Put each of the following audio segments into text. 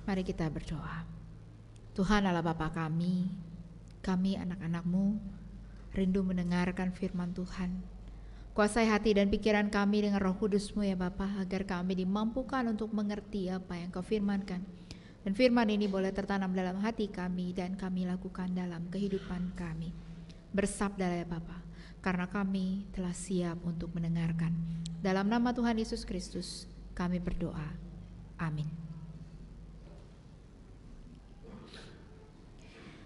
Mari kita berdoa. Tuhan Allah Bapa kami anak-anak-Mu, rindu mendengarkan firman Tuhan. Kuasai hati dan pikiran kami dengan Roh Kudus-Mu ya Bapa, agar kami dimampukan untuk mengerti apa yang Kau firmankan. Dan firman ini boleh tertanam dalam hati kami dan kami lakukan dalam kehidupan kami. Bersabdalah ya Bapa, karena kami telah siap untuk mendengarkan. Dalam nama Tuhan Yesus Kristus kami berdoa. Amin.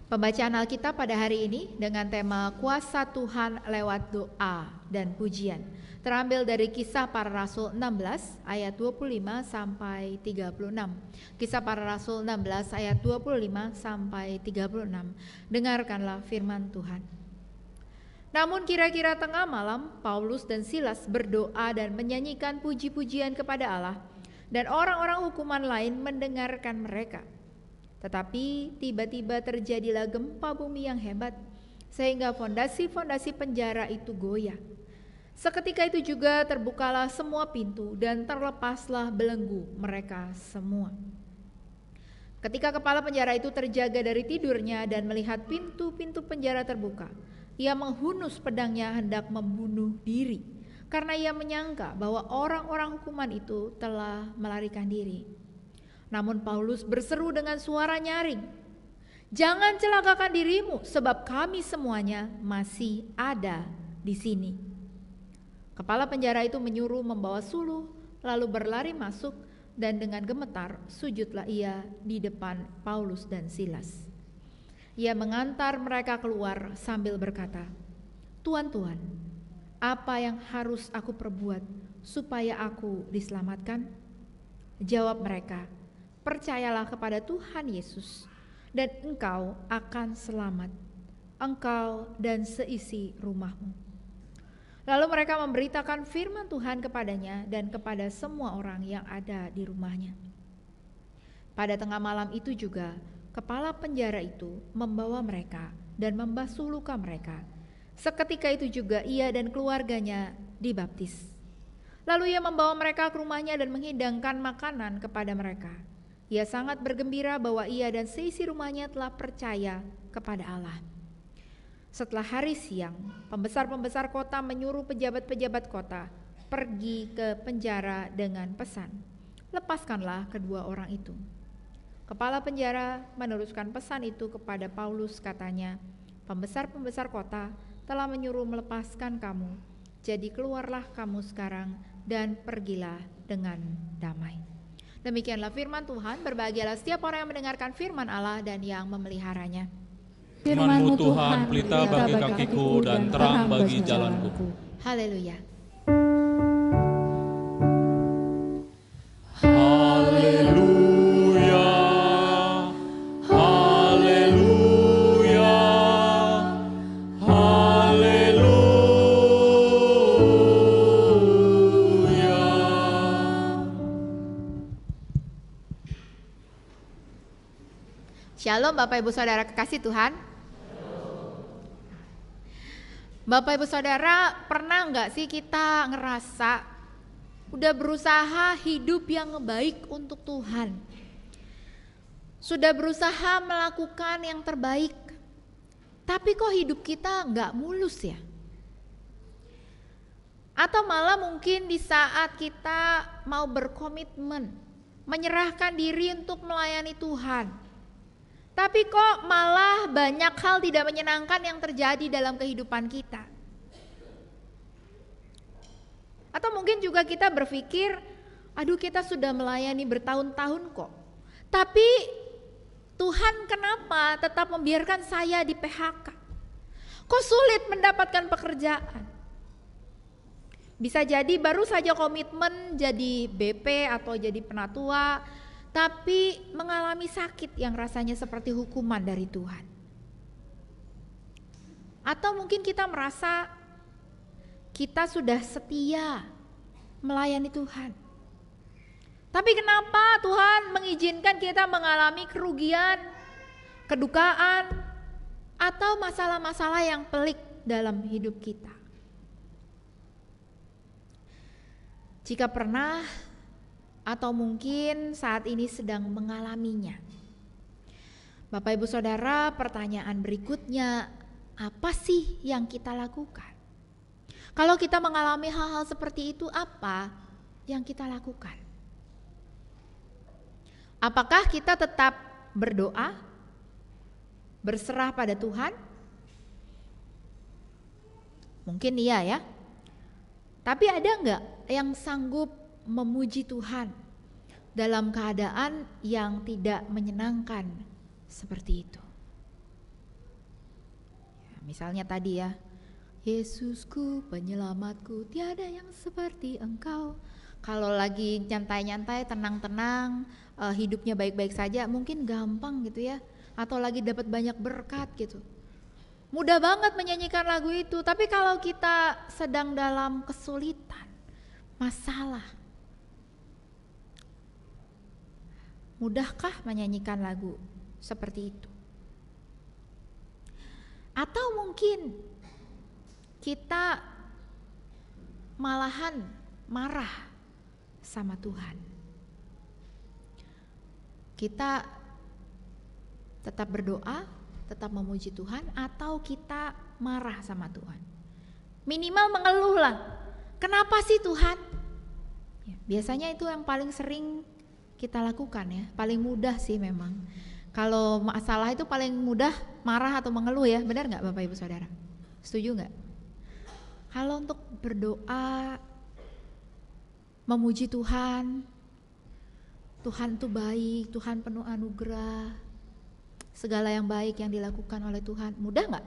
Pembacaan Alkitab pada hari ini dengan tema Kuasa Tuhan lewat doa dan pujian terambil dari Kisah Para Rasul 16 ayat 25 sampai 36. Kisah Para Rasul 16 ayat 25 sampai 36. Dengarkanlah firman Tuhan. Namun kira-kira tengah malam, Paulus dan Silas berdoa dan menyanyikan puji-pujian kepada Allah, dan orang-orang hukuman lain mendengarkan mereka. Tetapi tiba-tiba terjadilah gempa bumi yang hebat, sehingga fondasi-fondasi penjara itu goyah. Seketika itu juga terbukalah semua pintu dan terlepaslah belenggu mereka semua. Ketika kepala penjara itu terjaga dari tidurnya dan melihat pintu-pintu penjara terbuka, ia menghunus pedangnya hendak membunuh diri, karena ia menyangka bahwa orang-orang hukuman itu telah melarikan diri. Namun Paulus berseru dengan suara nyaring, "Jangan celakakan dirimu, sebab kami semuanya masih ada di sini." Kepala penjara itu menyuruh membawa suluh, lalu berlari masuk, dan dengan gemetar sujudlah ia di depan Paulus dan Silas. Ia mengantar mereka keluar sambil berkata, "Tuan-tuan, apa yang harus aku perbuat supaya aku diselamatkan?" Jawab mereka, "Percayalah kepada Tuhan Yesus, dan engkau akan selamat, engkau dan seisi rumahmu." Lalu mereka memberitakan firman Tuhan kepadanya dan kepada semua orang yang ada di rumahnya. Pada tengah malam itu juga, kepala penjara itu membawa mereka dan membasuh luka mereka. Seketika itu juga ia dan keluarganya dibaptis. Lalu ia membawa mereka ke rumahnya dan menghidangkan makanan kepada mereka. Ia sangat bergembira bahwa ia dan seisi rumahnya telah percaya kepada Allah. Setelah hari siang, pembesar-pembesar kota menyuruh pejabat-pejabat kota pergi ke penjara dengan pesan, "Lepaskanlah kedua orang itu." Kepala penjara meneruskan pesan itu kepada Paulus, katanya, "Pembesar-pembesar kota telah menyuruh melepaskan kamu, jadi keluarlah kamu sekarang dan pergilah dengan damai." Demikianlah firman Tuhan. Berbahagialah setiap orang yang mendengarkan firman Allah dan yang memeliharanya. Firman-Mu Tuhan, pelita bagi kakiku dan terang bagi jalanku. Haleluya. Haleluya, haleluya, haleluya. Shalom Bapak Ibu Saudara kekasih Tuhan. Bapak Ibu Saudara, pernah nggak sih kita ngerasa udah berusaha hidup yang baik untuk Tuhan, sudah berusaha melakukan yang terbaik, tapi kok hidup kita nggak mulus ya? Atau malah mungkin di saat kita mau berkomitmen, menyerahkan diri untuk melayani Tuhan, tapi kok malah banyak hal tidak menyenangkan yang terjadi dalam kehidupan kita. Atau mungkin juga kita berpikir, aduh kita sudah melayani bertahun-tahun kok, tapi Tuhan kenapa tetap membiarkan saya di PHK? Kok sulit mendapatkan pekerjaan? Bisa jadi baru saja komitmen jadi BP atau jadi penatua, tapi mengalami sakit yang rasanya seperti hukuman dari Tuhan. Atau mungkin kita merasa kita sudah setia melayani Tuhan, tapi kenapa Tuhan mengizinkan kita mengalami kerugian, kedukaan, atau masalah-masalah yang pelik dalam hidup kita? Jika pernah, atau mungkin saat ini sedang mengalaminya. Bapak Ibu Saudara, pertanyaan berikutnya, apa sih yang kita lakukan? Kalau kita mengalami hal-hal seperti itu, apa yang kita lakukan? Apakah kita tetap berdoa, berserah pada Tuhan? Mungkin iya ya. Tapi ada enggak yang sanggup memuji Tuhan dalam keadaan yang tidak menyenangkan seperti itu? Ya, misalnya tadi ya, Yesusku penyelamatku, tiada yang seperti Engkau. Kalau lagi nyantai-nyantai, tenang-tenang, hidupnya baik-baik saja, mungkin gampang gitu ya. Atau lagi dapat banyak berkat gitu, mudah banget menyanyikan lagu itu. Tapi kalau kita sedang dalam kesulitan, masalah, mudahkah menyanyikan lagu seperti itu? Atau mungkin kita malahan marah sama Tuhan. Kita tetap berdoa, tetap memuji Tuhan, atau kita marah sama Tuhan? Minimal mengeluh lah. Kenapa sih Tuhan? Ya, biasanya itu yang paling sering kita lakukan ya, paling mudah sih memang. Kalau masalah itu paling mudah marah atau mengeluh ya, benar nggak Bapak Ibu Saudara? Setuju nggak? Kalau untuk berdoa, memuji Tuhan, Tuhan itu baik, Tuhan penuh anugerah, segala yang baik yang dilakukan oleh Tuhan, mudah nggak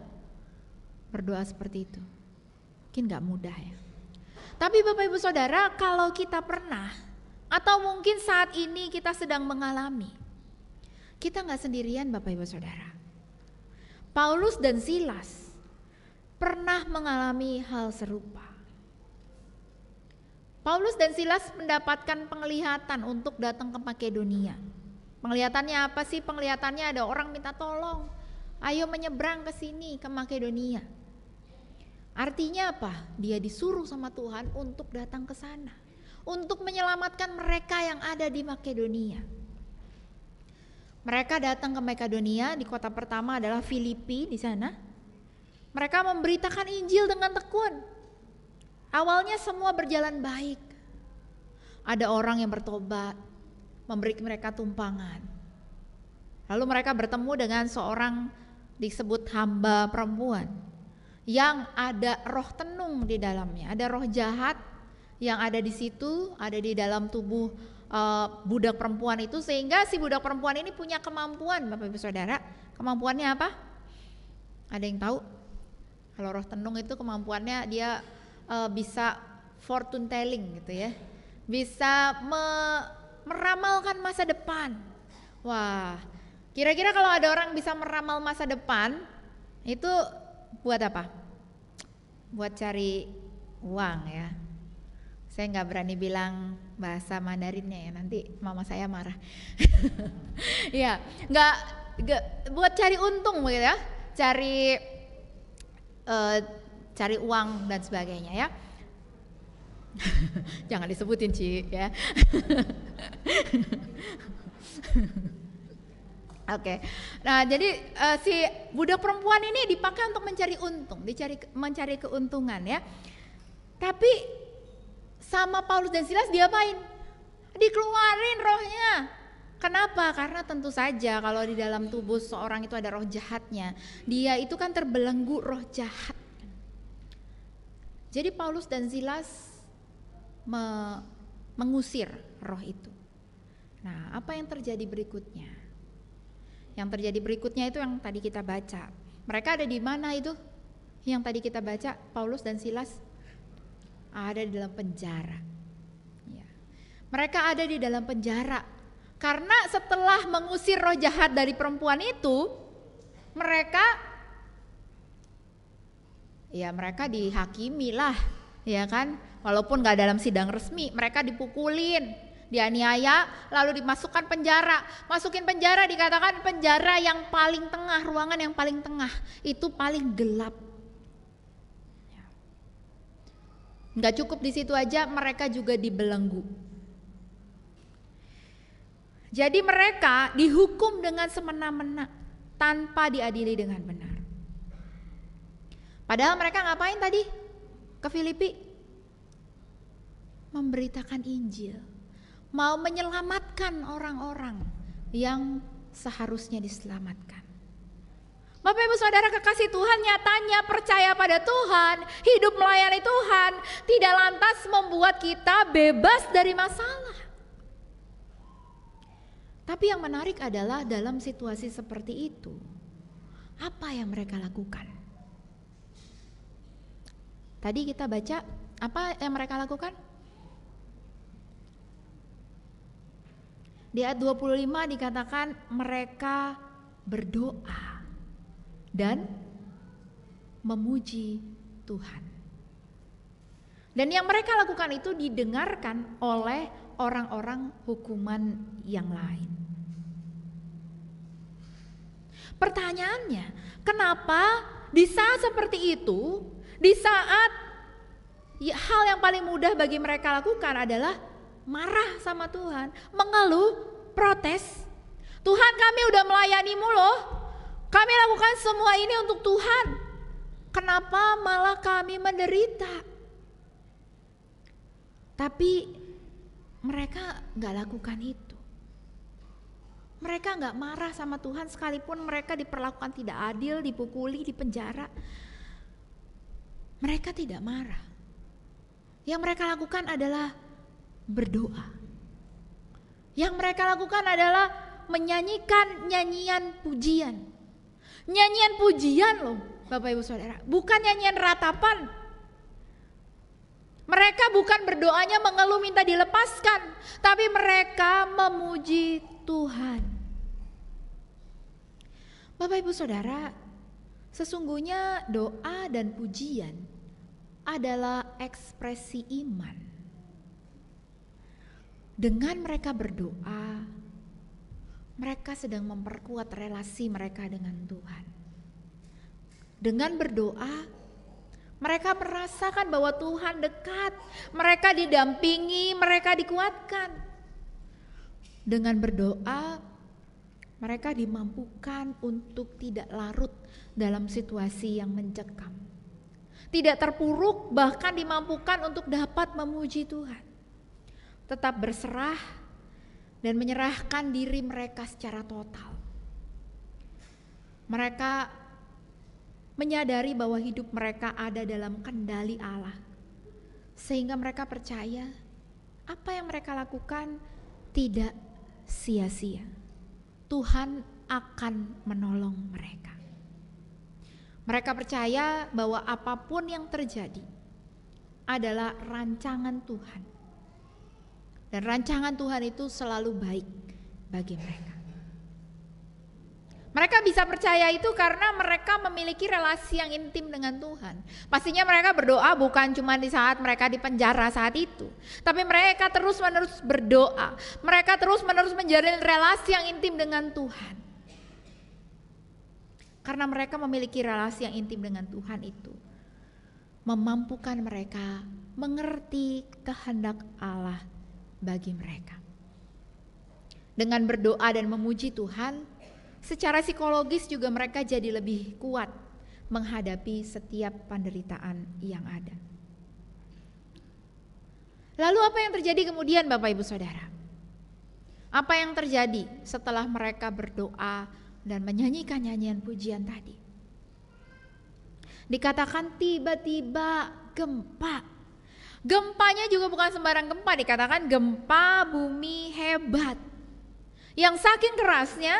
berdoa seperti itu? Mungkin nggak mudah ya. Tapi Bapak Ibu Saudara, kalau kita pernah atau mungkin saat ini kita sedang mengalami, kita nggak sendirian Bapak Ibu Saudara. Paulus dan Silas pernah mengalami hal serupa. Paulus dan Silas mendapatkan penglihatan untuk datang ke Makedonia. Penglihatannya apa sih? Penglihatannya ada orang minta tolong, ayo menyeberang ke sini, ke Makedonia. Artinya apa? Dia disuruh sama Tuhan untuk datang ke sana, untuk menyelamatkan mereka yang ada di Makedonia. Mereka datang ke Makedonia, di kota pertama adalah Filipi di sana. Mereka memberitakan Injil dengan tekun. Awalnya semua berjalan baik. Ada orang yang bertobat, memberi mereka tumpangan. Lalu mereka bertemu dengan seorang disebut hamba perempuan yang ada roh tenung di dalamnya, ada roh jahat yang ada di situ, ada di dalam tubuh budak perempuan itu, sehingga si budak perempuan ini punya kemampuan, Bapak Ibu Saudara. Kemampuannya apa? Ada yang tahu? Kalau roh tenung itu kemampuannya dia bisa fortune telling gitu ya, bisa meramalkan masa depan. Wah, kira-kira kalau ada orang bisa meramal masa depan, itu buat apa? Buat cari uang ya. Saya nggak berani bilang bahasa Mandarinnya ya, nanti mama saya marah. Ya, nggak buat cari untung begitu ya, cari uang dan sebagainya ya. Jangan disebutin Ci ya. Oke. Nah, jadi si budak perempuan ini dipakai untuk mencari untung, mencari keuntungan ya. Tapi sama Paulus dan Silas diapain? Dikeluarin rohnya. Kenapa? Karena tentu saja kalau di dalam tubuh seorang itu ada roh jahatnya, dia itu kan terbelenggu roh jahat. Jadi Paulus dan Silas mengusir roh itu. Nah, apa yang terjadi berikutnya? Yang terjadi berikutnya itu yang tadi kita baca. Mereka ada di mana itu? Yang tadi kita baca, Paulus dan Silas ada di dalam penjara. Ya. Mereka ada di dalam penjara karena setelah mengusir roh jahat dari perempuan itu, mereka dihakimi lah, ya kan? Walaupun gak dalam sidang resmi, mereka dipukulin, dianiaya, lalu dimasukkan penjara. Masukin penjara, dikatakan penjara yang paling tengah, ruangan yang paling tengah, itu paling gelap. Gak cukup di situ aja, mereka juga dibelenggu. Jadi mereka dihukum dengan semena-mena tanpa diadili dengan benar. Padahal mereka ngapain tadi ke Filipi? Memberitakan Injil, mau menyelamatkan orang-orang yang seharusnya diselamatkan. Bapak Ibu Saudara kekasih Tuhan, nyatanya percaya pada Tuhan, hidup melayani Tuhan tidak lantas membuat kita bebas dari masalah. Tapi yang menarik adalah dalam situasi seperti itu, apa yang mereka lakukan? Tadi kita baca, apa yang mereka lakukan? Di ayat 25 dikatakan mereka berdoa dan memuji Tuhan. Dan yang mereka lakukan itu didengarkan oleh orang-orang hukuman yang lain. Pertanyaannya, kenapa di saat seperti itu, di saat hal yang paling mudah bagi mereka lakukan adalah marah sama Tuhan, mengeluh, protes. Tuhan, kami udah melayanimu loh, kami lakukan semua ini untuk Tuhan, kenapa malah kami menderita? Tapi mereka gak lakukan itu. Mereka gak marah sama Tuhan sekalipun mereka diperlakukan tidak adil, dipukuli, dipenjara. Mereka tidak marah. Yang mereka lakukan adalah berdoa. Yang mereka lakukan adalah menyanyikan nyanyian pujian. Nyanyian pujian loh Bapak Ibu Saudara, bukan nyanyian ratapan. Mereka bukan berdoanya mengeluh minta dilepaskan, tapi mereka memuji Tuhan. Bapak Ibu Saudara, sesungguhnya doa dan pujian adalah ekspresi iman. Dengan mereka berdoa, mereka sedang memperkuat relasi mereka dengan Tuhan. Dengan berdoa, mereka merasakan bahwa Tuhan dekat, mereka didampingi, mereka dikuatkan. Dengan berdoa, mereka dimampukan untuk tidak larut dalam situasi yang mencekam. Tidak terpuruk, bahkan dimampukan untuk dapat memuji Tuhan. Tetap berserah dan menyerahkan diri mereka secara total. Mereka menyadari bahwa hidup mereka ada dalam kendali Allah, sehingga mereka percaya apa yang mereka lakukan tidak sia-sia. Tuhan akan menolong mereka. Mereka percaya bahwa apapun yang terjadi adalah rancangan Tuhan, dan rancangan Tuhan itu selalu baik bagi mereka. Mereka bisa percaya itu karena mereka memiliki relasi yang intim dengan Tuhan. Pastinya mereka berdoa bukan cuma di saat mereka di penjara saat itu, tapi mereka terus-menerus berdoa. Mereka terus-menerus menjalin relasi yang intim dengan Tuhan. Karena mereka memiliki relasi yang intim dengan Tuhan itu memampukan mereka mengerti kehendak Allah bagi mereka. Dengan berdoa dan memuji Tuhan, secara psikologis juga mereka jadi lebih kuat menghadapi setiap penderitaan yang ada. Lalu apa yang terjadi kemudian Bapak Ibu Saudara? Apa yang terjadi setelah mereka berdoa dan menyanyikan nyanyian pujian tadi? Dikatakan tiba-tiba gempa. Gempanya juga bukan sembarang gempa, dikatakan gempa bumi hebat. Yang saking kerasnya,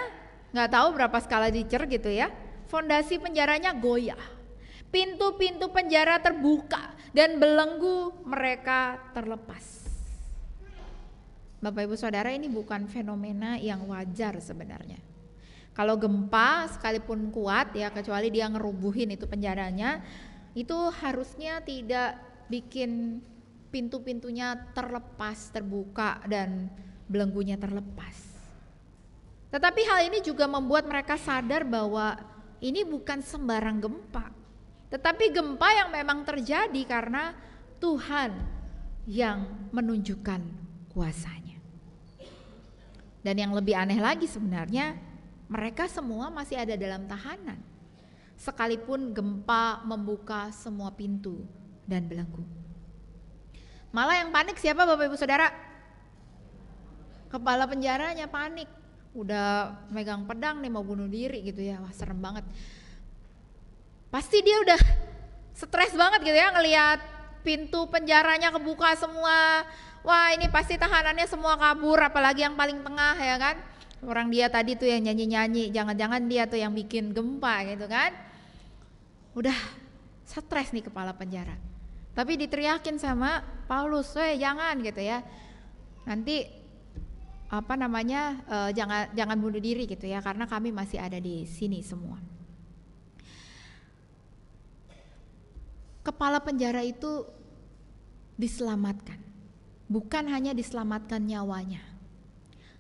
nggak tahu berapa skala Richter gitu ya, fondasi penjaranya goyah, pintu-pintu penjara terbuka dan belenggu mereka terlepas. Bapak Ibu Saudara, ini bukan fenomena yang wajar sebenarnya. Kalau gempa sekalipun kuat ya, kecuali dia ngerubuhin itu penjaranya, itu harusnya tidak bikin pintu-pintunya terlepas, terbuka dan belenggunya terlepas. Tetapi hal ini juga membuat mereka sadar bahwa ini bukan sembarang gempa, tetapi gempa yang memang terjadi karena Tuhan yang menunjukkan kuasanya. Dan yang lebih aneh lagi sebenarnya, mereka semua masih ada dalam tahanan. Sekalipun gempa membuka semua pintu dan belenggu. Malah yang panik siapa Bapak Ibu Saudara? Kepala penjaranya panik. Udah megang pedang nih mau bunuh diri gitu ya. Wah, serem banget. Pasti dia udah stres banget gitu ya ngelihat pintu penjaranya kebuka semua. Wah, ini pasti tahanannya semua kabur, apalagi yang paling tengah ya kan. Orang dia tadi tuh yang nyanyi-nyanyi, jangan-jangan dia tuh yang bikin gempa gitu kan. Udah stres nih kepala penjara. Tapi diteriakin sama Paulus, jangan gitu ya. Nanti jangan bunuh diri gitu ya, karena kami masih ada di sini semua. Kepala penjara itu diselamatkan. Bukan hanya diselamatkan nyawanya,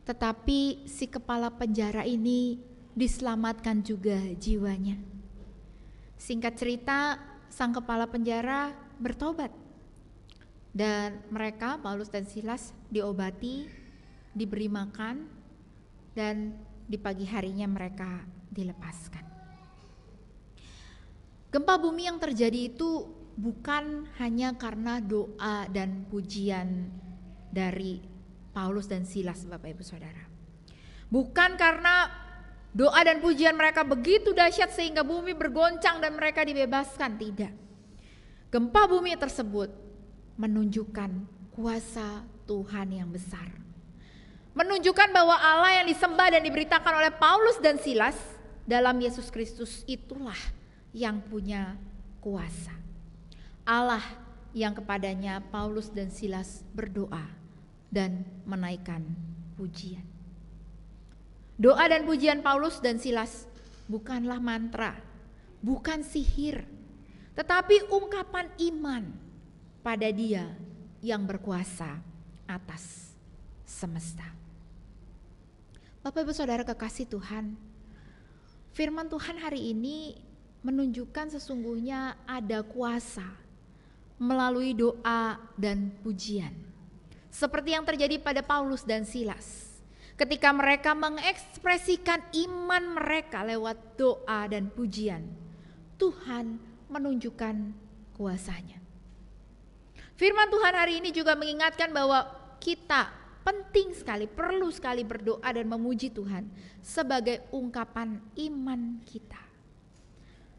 tetapi si kepala penjara ini diselamatkan juga jiwanya. Singkat cerita, sang kepala penjara bertobat. Dan mereka, Paulus dan Silas, diobati, diberi makan, dan di pagi harinya mereka dilepaskan. Gempa bumi yang terjadi itu bukan hanya karena doa dan pujian dari Paulus dan Silas, Bapak Ibu Saudara. Bukan karena doa dan pujian mereka begitu dahsyat sehingga bumi bergoncang dan mereka dibebaskan, tidak. Gempa bumi tersebut menunjukkan kuasa Tuhan yang besar. Menunjukkan bahwa Allah yang disembah dan diberitakan oleh Paulus dan Silas dalam Yesus Kristus itulah yang punya kuasa. Allah yang kepadanya Paulus dan Silas berdoa dan menaikkan pujian. Doa dan pujian Paulus dan Silas bukanlah mantra, bukan sihir, tetapi ungkapan iman pada Dia yang berkuasa atas semesta. Bapak Ibu Saudara kekasih Tuhan, firman Tuhan hari ini menunjukkan sesungguhnya ada kuasa melalui doa dan pujian. Seperti yang terjadi pada Paulus dan Silas. Ketika mereka mengekspresikan iman mereka lewat doa dan pujian, Tuhan menunjukkan kuasanya. Firman Tuhan hari ini juga mengingatkan bahwa kita penting sekali, perlu sekali berdoa dan memuji Tuhan sebagai ungkapan iman kita.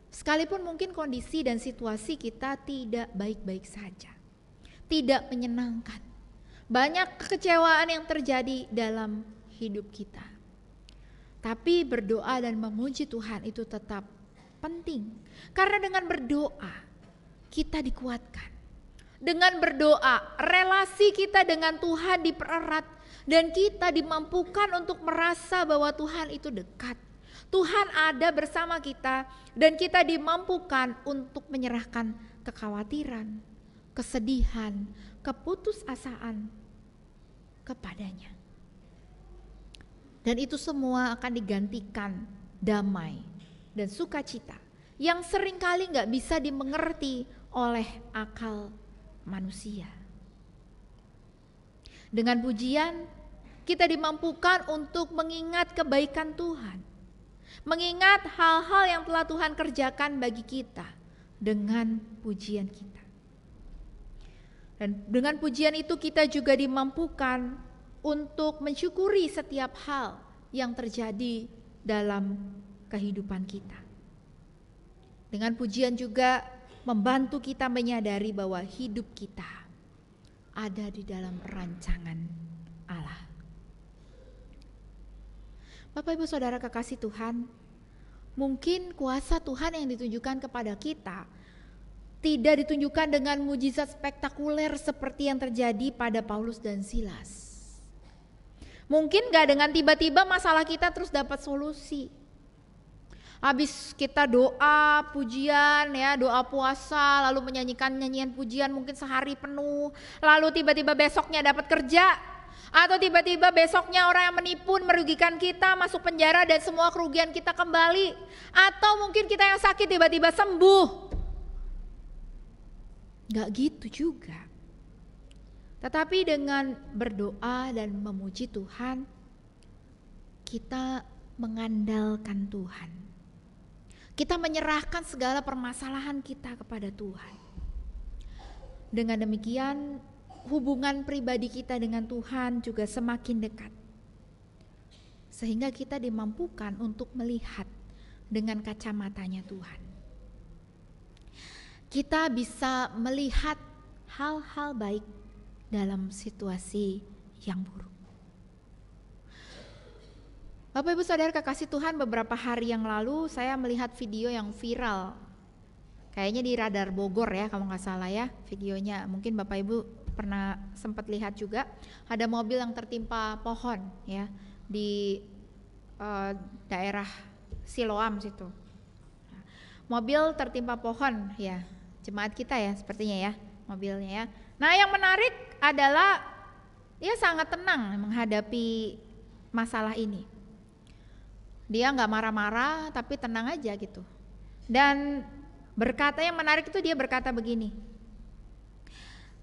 Sekalipun mungkin kondisi dan situasi kita tidak baik-baik saja, tidak menyenangkan, banyak kekecewaan yang terjadi dalam hidup kita. Tapi berdoa dan memuji Tuhan itu tetap penting, karena dengan berdoa kita dikuatkan. Dengan berdoa relasi kita dengan Tuhan dipererat dan kita dimampukan untuk merasa bahwa Tuhan itu dekat. Tuhan ada bersama kita dan kita dimampukan untuk menyerahkan kekhawatiran, kesedihan, keputusasaan kepadanya. Dan itu semua akan digantikan damai dan sukacita yang seringkali gak bisa dimengerti oleh akal manusia. Dengan pujian kita dimampukan untuk mengingat kebaikan Tuhan, mengingat hal-hal yang telah Tuhan kerjakan bagi kita dengan pujian kita. Dan dengan pujian itu kita juga dimampukan untuk mensyukuri setiap hal yang terjadi dalam kehidupan kita. Dengan pujian juga membantu kita menyadari bahwa hidup kita ada di dalam rancangan Allah. Bapak Ibu Saudara kekasih Tuhan, mungkin kuasa Tuhan yang ditunjukkan kepada kita tidak ditunjukkan dengan mujizat spektakuler seperti yang terjadi pada Paulus dan Silas. Mungkin gak dengan tiba-tiba masalah kita terus dapat solusi. Habis kita doa, pujian ya, doa puasa, lalu menyanyikan nyanyian pujian mungkin sehari penuh, lalu tiba-tiba besoknya dapat kerja, atau tiba-tiba besoknya orang yang menipu, merugikan kita, masuk penjara dan semua kerugian kita kembali, atau mungkin kita yang sakit tiba-tiba sembuh. Gak gitu juga. Tetapi dengan berdoa dan memuji Tuhan, kita mengandalkan Tuhan. Kita menyerahkan segala permasalahan kita kepada Tuhan. Dengan demikian, hubungan pribadi kita dengan Tuhan juga semakin dekat. Sehingga kita dimampukan untuk melihat dengan kacamatanya Tuhan. Kita bisa melihat hal-hal baik dalam situasi yang buruk. Bapak Ibu Saudara kekasih Tuhan, beberapa hari yang lalu saya melihat video yang viral. Kayaknya di Radar Bogor ya, kalau nggak salah ya videonya. Mungkin Bapak Ibu pernah sempat lihat juga. Ada mobil yang tertimpa pohon ya di daerah Siloam situ. Mobil tertimpa pohon ya, jemaat kita ya sepertinya ya mobilnya ya. Nah yang menarik adalah dia sangat tenang menghadapi masalah ini. Dia nggak marah-marah tapi tenang aja gitu. Dan berkata yang menarik itu dia berkata begini,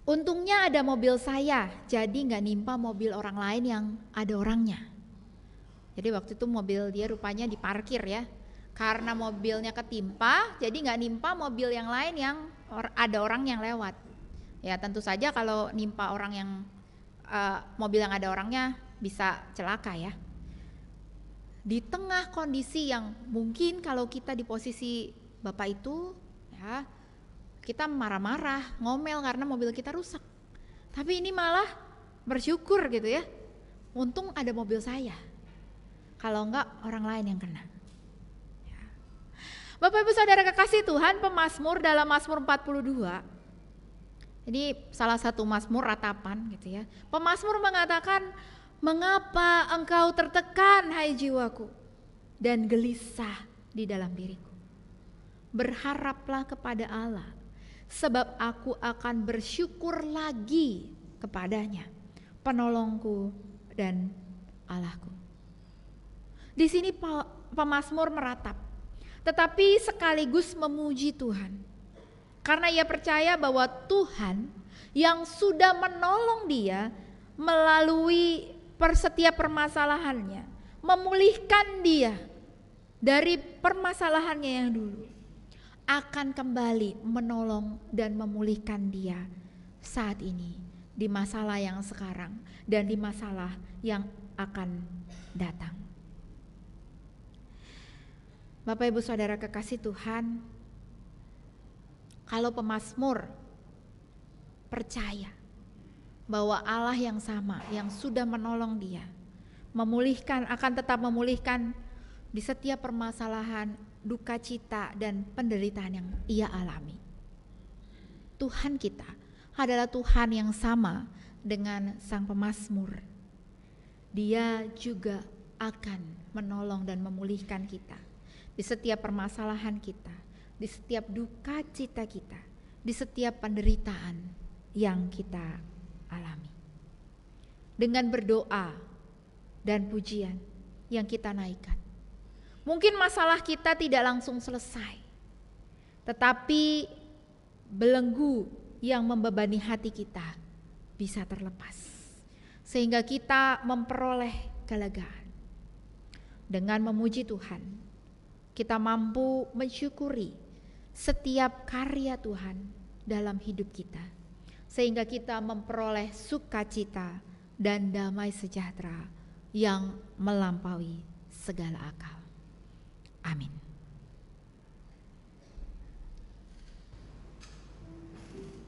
untungnya ada mobil saya jadi nggak nimpa mobil orang lain yang ada orangnya. Jadi waktu itu mobil dia rupanya diparkir ya. Karena mobilnya ketimpa jadi nggak nimpa mobil yang lain yang ada orang yang lewat. Ya tentu saja kalau nimpa orang yang mobil yang ada orangnya bisa celaka ya. Di tengah kondisi yang mungkin kalau kita di posisi Bapak itu ya, kita marah-marah, ngomel karena mobil kita rusak. Tapi ini malah bersyukur gitu ya. Untung ada mobil saya. Kalau enggak orang lain yang kena. Ya. Bapak Ibu Saudara kekasih Tuhan, pemazmur dalam Mazmur 42. Ini salah satu mazmur ratapan gitu ya. Pemazmur mengatakan, mengapa engkau tertekan hai jiwaku dan gelisah di dalam diriku. Berharaplah kepada Allah, sebab aku akan bersyukur lagi kepadanya, penolongku dan Allahku. Di sini pemazmur meratap, tetapi sekaligus memuji Tuhan. Karena ia percaya bahwa Tuhan yang sudah menolong dia melalui setiap permasalahannya, memulihkan dia dari permasalahannya yang dulu, akan kembali menolong dan memulihkan dia saat ini, di masalah yang sekarang dan di masalah yang akan datang. Bapak Ibu Saudara kekasih Tuhan, kalau pemazmur percaya bahwa Allah yang sama yang sudah menolong dia, memulihkan, akan tetap memulihkan di setiap permasalahan, duka cita dan penderitaan yang ia alami. Tuhan kita adalah Tuhan yang sama dengan sang pemazmur. Dia juga akan menolong dan memulihkan kita di setiap permasalahan kita, di setiap duka cita kita, di setiap penderitaan yang kita alami. Dengan berdoa dan pujian yang kita naikkan, mungkin masalah kita tidak langsung selesai, tetapi belenggu yang membebani hati kita bisa terlepas, sehingga kita memperoleh kelegaan. Dengan memuji Tuhan, kita mampu mensyukuri setiap karya Tuhan dalam hidup kita, sehingga kita memperoleh sukacita dan damai sejahtera yang melampaui segala akal. Amin.